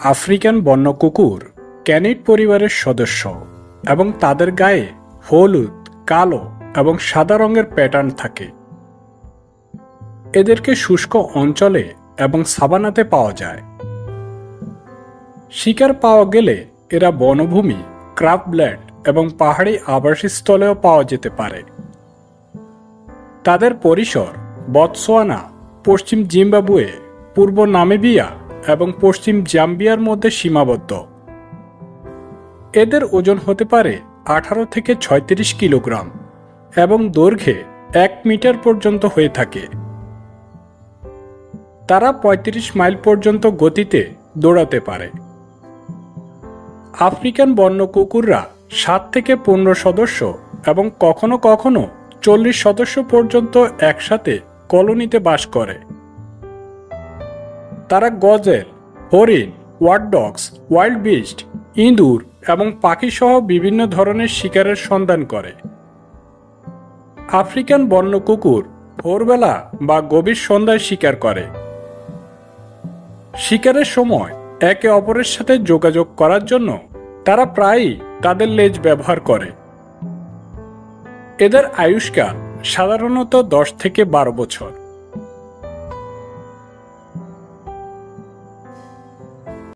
African বন্য কুকুর ক্যানিড পরিবারের সদস্য এবং তাদের গায়ে হলুদ, কালো এবং সাদা রঙের প্যাটার্ন থাকে। এদেরকে শুষ্ক অঞ্চলে এবং সাভানাতে পাওয়া যায়। শিকার পাওয়া গেলে এরা বনভূমি, ক্রাফল্যান্ড এবং পাহাড়ি আবাসস্থলেও পাওয়া যেতে পারে। তাদের পরিসর বতসোয়ানা, পশ্চিম জিম্বাবুয়ে, পূর্ব নামিবিয়া এবং পশ্চিম জাম্বিয়ার মধ্যে সীমাবদ্ধ। এদের ওজন হতে পারে 18 থেকে 36 কিলোগ্রাম এবং দৈর্ঘ্যে 1 মিটার পর্যন্ত হয়ে থাকে। তারা 35 মাইল পর্যন্ত গতিতে দৌড়াতে পারে। আফ্রিকান বন্য কুকুররা 7 থেকে 15 সদস্য এবং কখনো কখনো 40 সদস্য পর্যন্ত একসাথে কলোনিতে বাস করে। তারা গজেল, হরিণ, ওয়ার্ডডগস, ওয়াইল্ড বিস্ট, ইঁদুর এবং পাখি সহ বিভিন্ন ধরনের শিকারের সন্ধান করে। আফ্রিকান বন্য কুকুর ভোরবেলা বা গভীর সন্ধ্যায় শিকার করে। শিকারের সময় একে অপরের সাথে যোগাযোগ করার জন্য তারা প্রায়ই তাদের লেজ ব্যবহার করে। এদের আয়ুষ্কাল সাধারণত 10 থেকে 12 বছর।